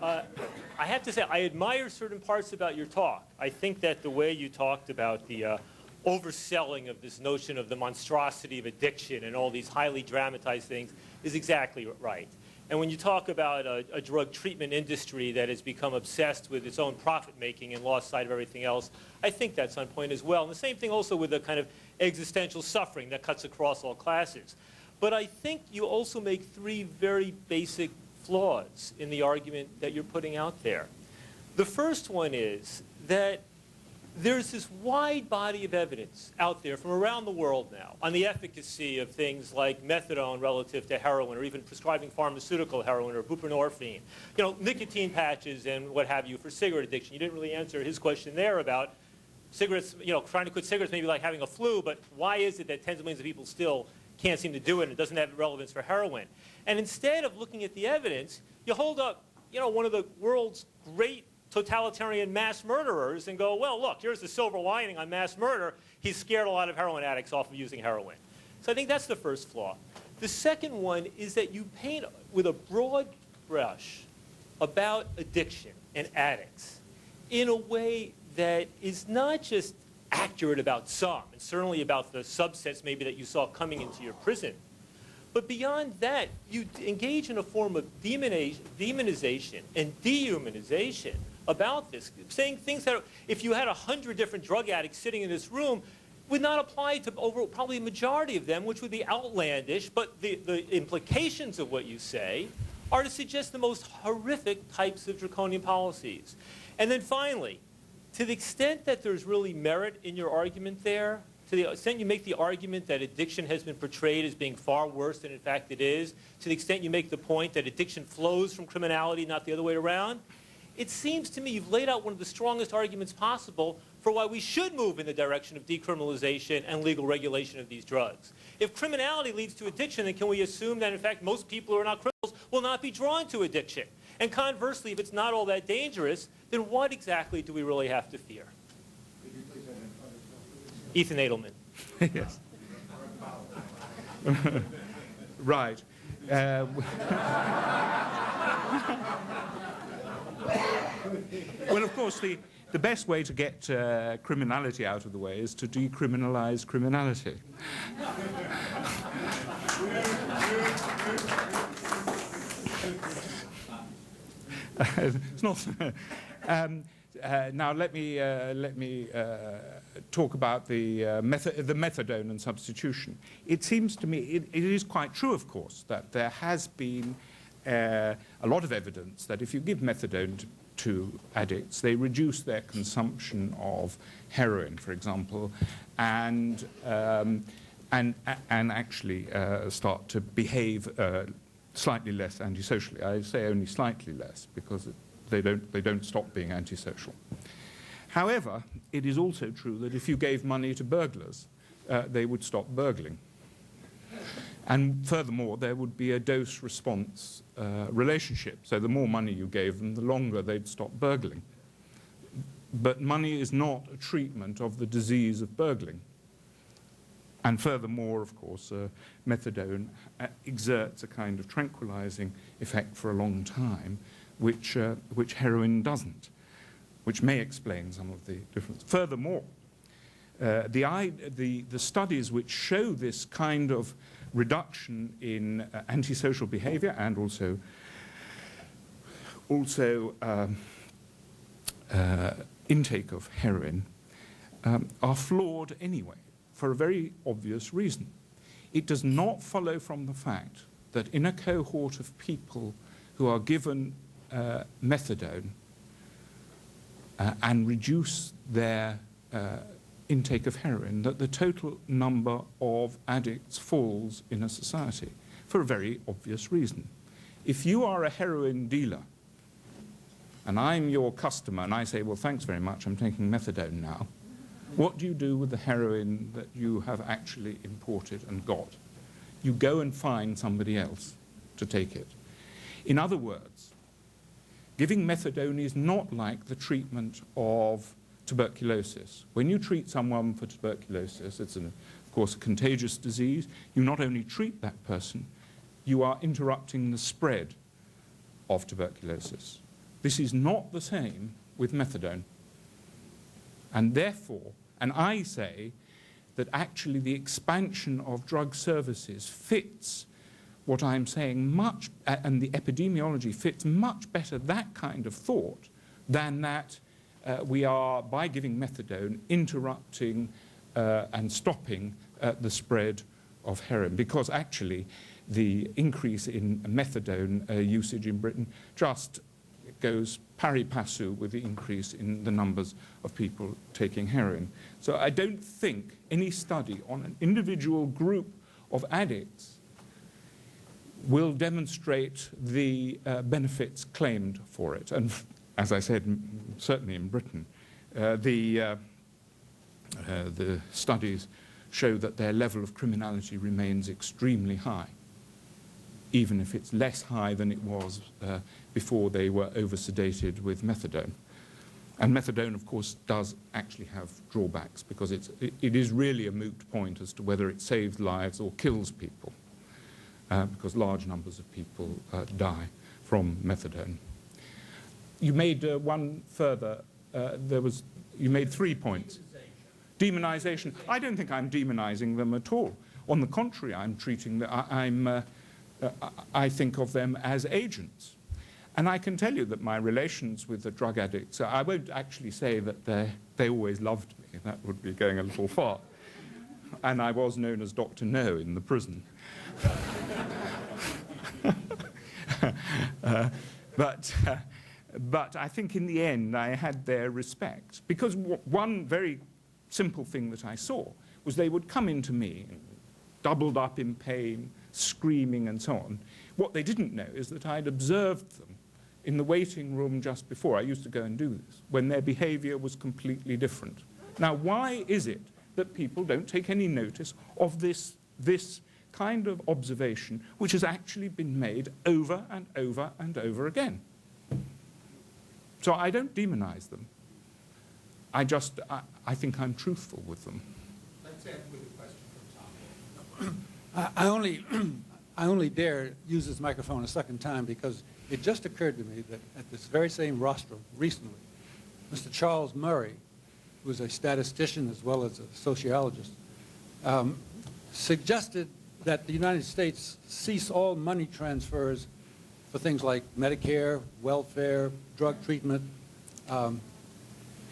I have to say, I admire certain parts about your talk. I think that the way you talked about the overselling of this notion of the monstrosity of addiction and all these highly dramatized things is exactly right. And when you talk about a drug treatment industry that has become obsessed with its own profit-making and lost sight of everything else, I think that's on point as well. And the same thing also with the kind of existential suffering that cuts across all classes. But I think you also make three very basic flaws in the argument that you're putting out there. The first one is that there's this wide body of evidence out there from around the world now on the efficacy of things like methadone relative to heroin, or even prescribing pharmaceutical heroin or buprenorphine. You know, nicotine patches and what have you for cigarette addiction. You didn't really answer his question there about cigarettes, you know, trying to quit cigarettes may be like having a flu, but why is it that tens of millions of people still can't seem to do it and it doesn't have relevance for heroin? And instead of looking at the evidence, you hold up, you know, one of the world's great totalitarian mass murderers and go, well, look, here's the silver lining on mass murder. He's scared a lot of heroin addicts off of using heroin. So I think that's the first flaw. The second one is that you paint with a broad brush about addiction and addicts in a way that is not just accurate about some, and certainly about the subsets maybe that you saw coming into your prison, but beyond that, you engage in a form of demonization and dehumanization about this, saying things that if you had 100 different drug addicts sitting in this room would not apply to probably a majority of them, which would be outlandish, but the implications of what you say are to suggest the most horrific types of draconian policies. And then finally, to the extent that there's really merit in your argument there, to the extent you make the argument that addiction has been portrayed as being far worse than in fact it is, to the extent you make the point that addiction flows from criminality, not the other way around, it seems to me you've laid out one of the strongest arguments possible for why we should move in the direction of decriminalization and legal regulation of these drugs. If criminality leads to addiction, then can we assume that in fact most people who are not criminals will not be drawn to addiction? And conversely, if it's not all that dangerous, then what exactly do we really have to fear? Ethan Edelman. Yes. Right. Well, of course, the best way to get criminality out of the way is to decriminalize criminality. It's not. Now let me talk about the methadone and substitution. It seems to me it is quite true, of course, that there has been a lot of evidence that if you give methadone to addicts, they reduce their consumption of heroin, for example, and actually start to behave slightly less antisocially. I say only slightly less because they don't stop being antisocial. However, it is also true that if you gave money to burglars, they would stop burgling. And furthermore, there would be a dose-response relationship. So the more money you gave them, the longer they'd stop burgling. But money is not a treatment of the disease of burgling. And furthermore, of course, methadone exerts a kind of tranquilizing effect for a long time, which heroin doesn't, which may explain some of the difference. Furthermore, the studies which show this kind of reduction in antisocial behavior and also intake of heroin are flawed anyway, for a very obvious reason. It does not follow from the fact that in a cohort of people who are given methadone and reduce their intake of heroin, that the total number of addicts falls in a society, for a very obvious reason. If you are a heroin dealer and I'm your customer and I say, well, thanks very much, I'm taking methadone now, what do you do with the heroin that you have actually imported and got? You go and find somebody else to take it. In other words, giving methadone is not like the treatment of tuberculosis. When you treat someone for tuberculosis, it's, of course, a contagious disease. You not only treat that person, you are interrupting the spread of tuberculosis. This is not the same with methadone. And therefore, and I say that actually the expansion of drug services fits what I'm saying much, and the epidemiology fits much better that kind of thought than that we are, by giving methadone, interrupting and stopping the spread of heroin. Because actually the increase in methadone usage in Britain just goes pari passu with the increase in the numbers of people taking heroin. So I don't think any study on an individual group of addicts will demonstrate the benefits claimed for it. And as I said, certainly in Britain, the studies show that their level of criminality remains extremely high, even if it's less high than it was before they were over-sedated with methadone. And methadone, of course, does actually have drawbacks, because it is really a moot point as to whether it saves lives or kills people, because large numbers of people die from methadone. You made one further, you made 3 points. Demonization. I don't think I'm demonizing them at all. On the contrary, I'm treating them, I think of them as agents. And I can tell you that my relations with the drug addicts, I won't actually say that they always loved me. That would be going a little far. And I was known as Dr. No in the prison. But I think in the end I had their respect. Because one very simple thing that I saw was they would come into me, doubled up in pain, screaming and so on. What they didn't know is that I'd observed them in the waiting room just before. I used to go and do this, when their behavior was completely different. Now, why is it that people don't take any notice of this kind of observation, which has actually been made over and over and over again? So I don't demonize them. I think I'm truthful with them. Let's end with a question from Tom. I only dare use this microphone a second time because it just occurred to me that at this very same rostrum recently, Mr. Charles Murray, who is a statistician as well as a sociologist, suggested that the United States cease all money transfers for things like Medicare, welfare, drug treatment,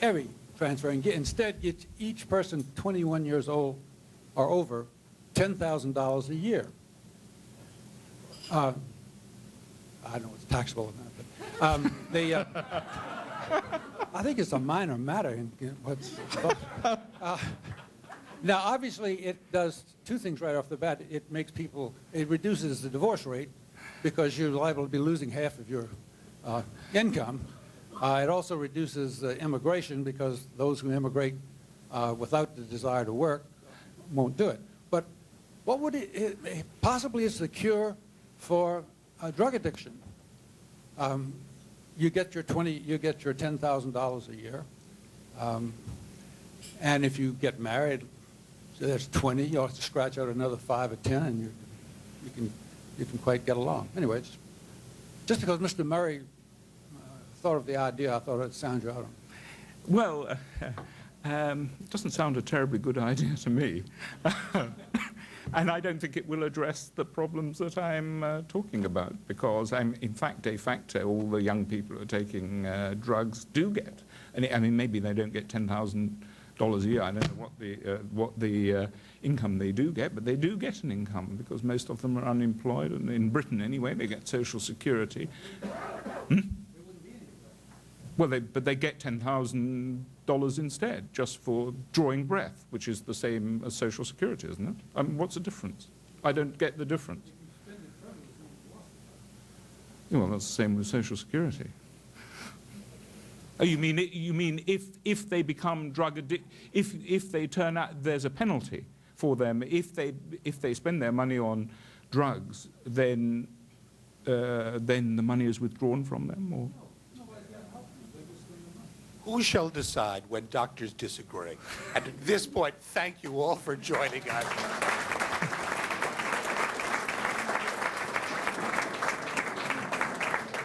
every transfer, and instead get each person 21 years old or over $10,000 a year. I don't know it's taxable or not, but I think it's a minor matter. Now, obviously, it does two things right off the bat. It makes people, it reduces the divorce rate because you're liable to be losing half of your income. It also reduces immigration because those who immigrate without the desire to work won't do it. But what would it possibly is the cure for drug addiction? You get your $10,000 a year, and if you get married, so there's 20. You have to scratch out another 5 or 10, and you can quite get along. Anyway, just because Mr. Murray thought of the idea, I thought it'd sound you out. Well, it doesn't sound a terribly good idea to me. And I don't think it will address the problems that I'm talking about, because in fact, de facto, all the young people who are taking drugs do get. And I mean, maybe they don't get $10,000 a year. I don't know what the income they do get, but they do get an income because most of them are unemployed, and in Britain anyway, they get Social Security. Well, but they get $10,000 instead, just for drawing breath, which is the same as Social Security, isn't it? I mean, what's the difference? I don't get the difference. Well, that's the same with Social Security. Oh, you mean if they become drug addicted, if they turn out there's a penalty for them, if they spend their money on drugs, then the money is withdrawn from them, or? Who shall decide when doctors disagree? And at this point, thank you all for joining us.